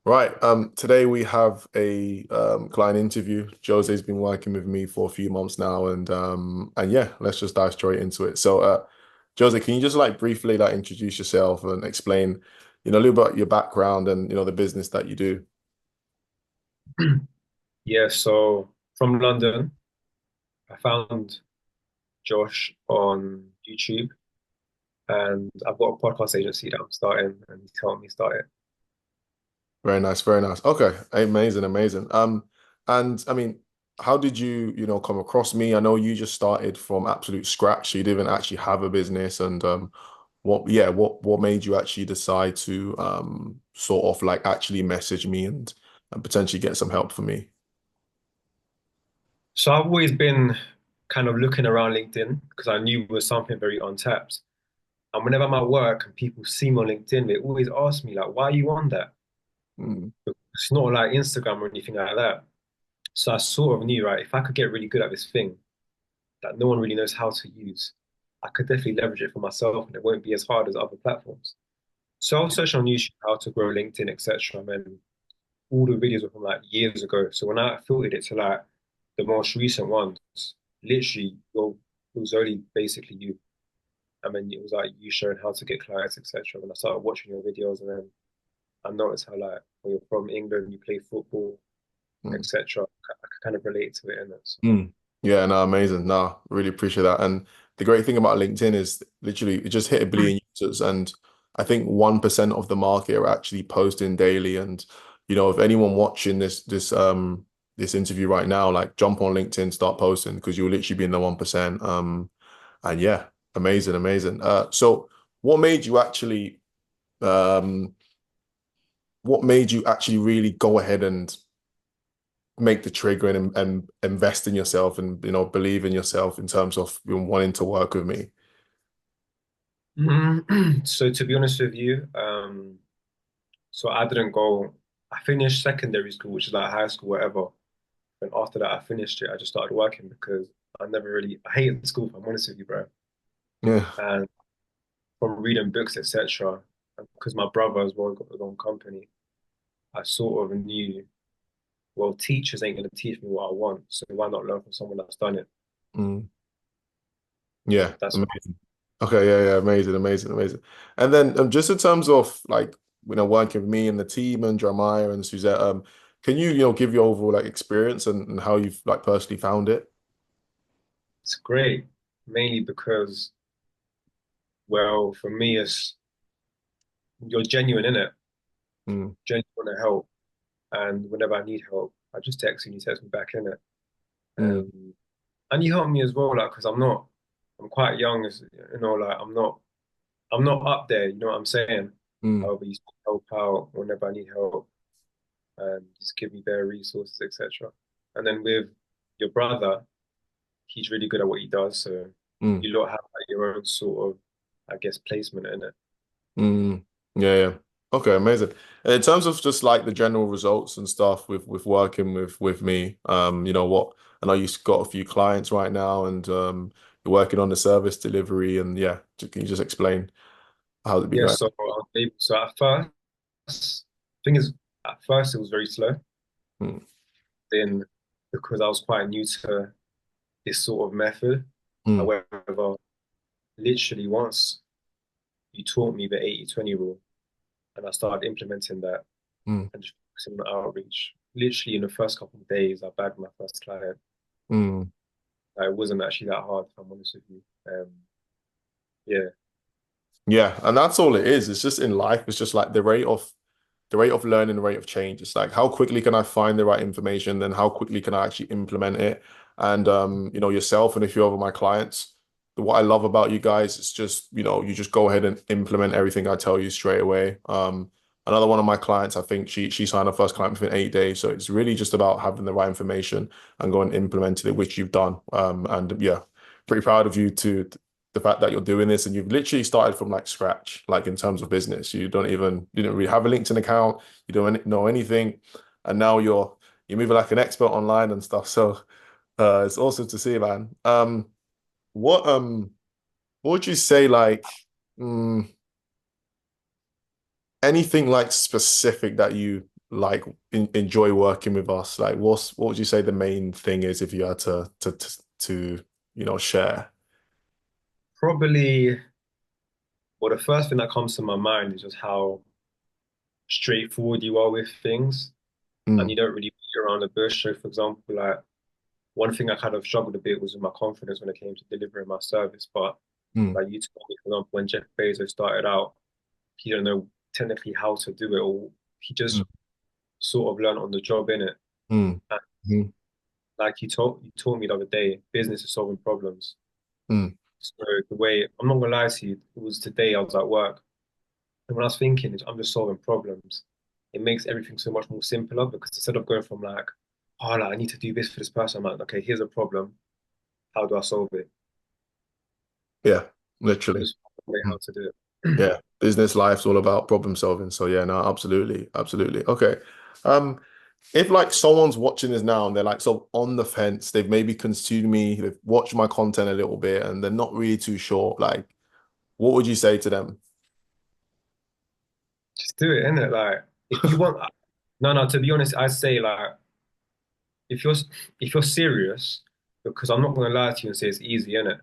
Right. Today we have a client interview. Jose's been working with me for a few months now, and yeah, let's just dive straight into it. So, Jose, can you just like briefly like introduce yourself and explain, a little bit about your background and the business that you do? Yeah, so from London, I found Josh on YouTube, and I've got a podcast agency that I'm starting, and he's helped me start it. Very nice, very nice. Okay, amazing, amazing. And I mean, how did you, come across me? I know you just started from absolute scratch, so you didn't actually have a business. And what made you actually decide to sort of like actually message me and potentially get some help for me? So I've always been kind of looking around LinkedIn because I knew it was something very untapped. And whenever I'm at work and people see me on LinkedIn, they always ask me like, "Why are you on that?" Mm, It's not like Instagram or anything like that. So I sort of knew, right, if I could get really good at this thing that no one really knows how to use, I could definitely leverage it for myself, and it won't be as hard as other platforms. So I was searching on YouTube how to grow LinkedIn, etc. And all the videos were from like years ago. So when I filtered it to like the most recent ones, literally, well, it was only basically you. I mean, it was like you showing how to get clients, etc. When I started watching your videos, and then I noticed how like when you're from England, you play football, mm, etc. I could kind of relate to it in it. So. mm. Yeah, no, amazing. No, really appreciate that. And the great thing about LinkedIn is literally it just hit a billion users, and I think 1% of the market are actually posting daily. And if anyone watching this interview right now, like jump on LinkedIn, start posting because you'll literally be in the 1%. And yeah, amazing, amazing. So what made you actually um what made you actually really go ahead and make the trigger and invest in yourself and believe in yourself in terms of wanting to work with me? So to be honest with you, so I didn't go. I finished secondary school, which is like high school, whatever. And after that, I finished it. I just started working because I hated school, if I'm honest with you, bro. Yeah. And from reading books, etc., and because my brother as well got his own company, I sort of knew, well, teachers ain't going to teach me what I want. So why not learn from someone that's done it? Mm. Yeah, That's amazing. Okay, yeah, yeah, amazing, amazing, amazing. And then just in terms of like, working with me and the team and Jeremiah and Suzette, can you, give your overall like experience and how you've like personally found it? it's great, mainly because, well, for me, it's you're genuine in it, Mm, genuine to help. And whenever I need help, I just text you and you text me back in it. mm, And you help me as well, like, because I'm quite young, like I'm not up there, you know what I'm saying? mm, However, you still help out whenever I need help and just give me their resources, etc. And then with your brother, he's really good at what he does, so mm, you lot have like your own sort of, I guess, placement in it. mm. Yeah, yeah. Okay, amazing. And in terms of just like the general results and stuff with working with me, what I know you've got a few clients right now and you're working on the service delivery and yeah, can you just explain how's it been Yeah, going? so so at first, thing is, at first it was very slow. Mm, Then because I was quite new to this sort of method, mm, however, literally once you taught me the 80/20 rule and I started implementing that mm, and just focusing on outreach. Literally in the first couple of days, I bagged my first client. mm. Like, it wasn't actually that hard, if I'm honest with you. Yeah, Yeah, and that's all it is. It's just in life, it's just like the rate of learning, the rate of change. It's like how quickly can I find the right information, then how quickly can I actually implement it? And yourself and a few of my clients, what I love about you guys is just, you just go ahead and implement everything I tell you straight away. Another one of my clients, I think she signed her first client within 8 days. So it's really just about having the right information and going and implementing it, which you've done. And yeah, pretty proud of you to the fact that you're doing this and you've literally started from like scratch, like in terms of business. You didn't really have a LinkedIn account, you don't know anything, and now you're moving like an expert online and stuff. So it's awesome to see, man. What um what would you say like mm, anything like specific that you like enjoy working with us? Like, what would you say the main thing is if you had to share? Probably, well, the first thing that comes to my mind is just how straightforward you are with things, and Mm, you don't really beat around the bush. So, for example, like one thing I kind of struggled a bit was with my confidence when it came to delivering my service. But mm, like you told me, for example, when Jeff Bezos started out, he didn't know technically how to do it, or he mm, just sort of learned on the job in it. mm, And mm, like you told me the other day, business is solving problems. mm. So the way I'm not gonna lie to you, it was today I was at work, and when I was thinking, I'm just solving problems. It makes everything so much more simpler because instead of going from like, oh, like, I need to do this for this person, I'm like, okay, here's a problem. How do I solve it? Yeah, I literally. just found a way Mm. how to do it. Yeah, business life's all about problem solving. So yeah, no, absolutely, absolutely. Okay. Um, if like someone's watching this now and they're like so on the fence, they've maybe consumed me, they've watched my content a little bit, and they're not really too sure, like, what would you say to them? Just do it, innit? Like, if you want, no, no. To be honest, I say like, if you're if you're serious, because I'm not gonna lie to you and say it's easy, innit?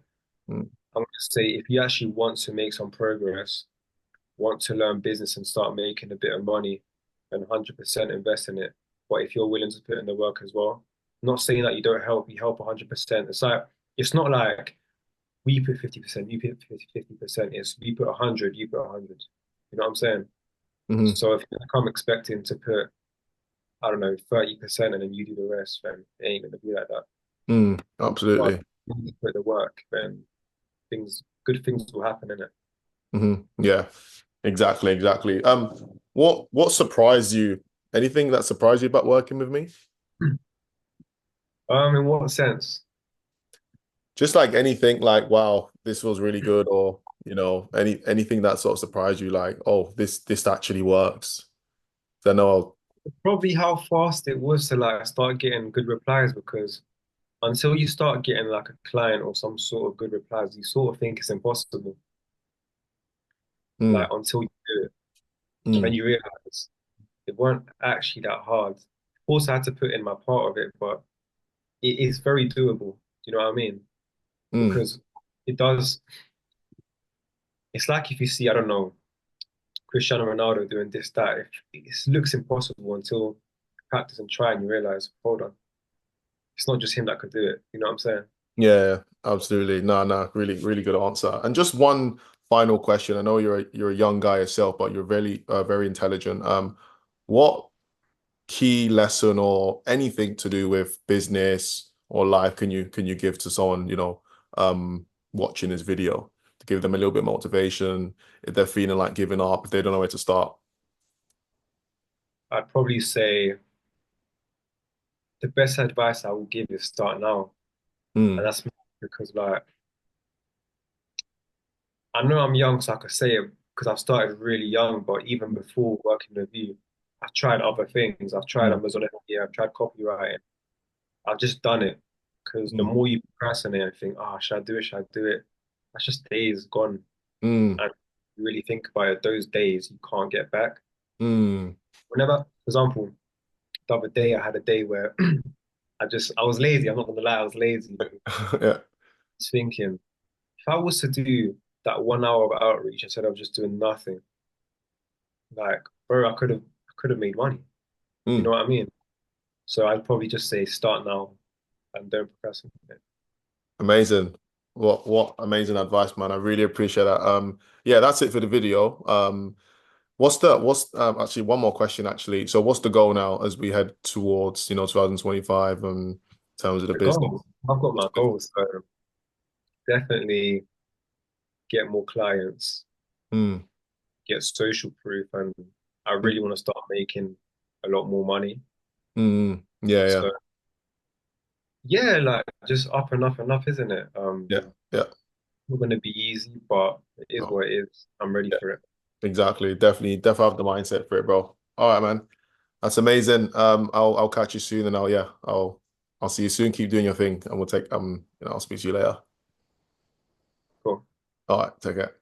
Mm, I'm gonna say if you actually want to make some progress, want to learn business and start making a bit of money, then 100% invest in it. But if you're willing to put in the work as well, not saying that you don't help, you help 100%. It's like it's not like we put 50%, you put 50%. It's we put 100, you put 100. You know what I'm saying? hmm So if you come expecting to put, I don't know, 30% and then you do the rest, then it ain't gonna be like that. But absolutely. if you put the work, then good things will happen in it. Yeah, exactly, exactly. What surprised you? Anything that surprised you about working with me? In what sense? Just like anything, like, wow, this was really good, or anything that sort of surprised you, like, oh, this actually works. Then oh, Probably how fast it was to like start getting good replies because until you start getting like a client or some sort of good replies, you sort of think it's impossible. Like mm, until you do it, and then mm, you realize it weren't actually that hard. Of course, I had to put in my part of it, but it is very doable. Do you know what I mean? mm, Because it does. It's like if you see, I don't know, Cristiano Ronaldo doing this, that. If it looks impossible until you practice and try, and you realize, hold on, it's not just him that could do it. You know what I'm saying? yeah, absolutely. No, no, really, really good answer. And just one final question. I know you're a young guy yourself, but you're very very intelligent. What key lesson or anything to do with business or life can you give to someone, watching this video to give them a little bit of motivation if they're feeling like giving up, if they don't know where to start? I'd probably say the best advice I will give is start now. And Mm, that's because like I know I'm young, so I could say it because I've started really young, but even before working with you, I've tried other things. I've tried mm, Amazon FBA, I've tried copywriting. I've just done it because the mm, more you procrastinate and think, oh, should I do it? Should I do it? That's just days gone. mm, And you really think about it, those days you can't get back. mm. Whenever, for example, the other day I had a day where I was lazy. I'm not gonna lie, I was lazy. I Yeah. was thinking, if I was to do that 1 hour of outreach instead of just doing nothing, like, bro, I could have made money. You know Mm. what I mean? So I'd probably just say start now and don't procrastinate. Amazing. What amazing advice, man. I really appreciate that. Yeah, that's it for the video. What's actually one more question actually. So what's the goal now as we head towards, 2025 in terms of the The business? goal, I've got What's my goals, so definitely get more clients, mm, get social proof, and I mm, really want to start making a lot more money. yeah, yeah, So yeah, like just up and up, isn't it? yeah, yeah. Not gonna be easy, but it is No, what it is. I'm ready yeah, for it. exactly. Definitely have the mindset for it, bro. All right, man. That's amazing. I'll catch you soon and I'll see you soon. Keep doing your thing and I'll speak to you later. Cool. All right, take care.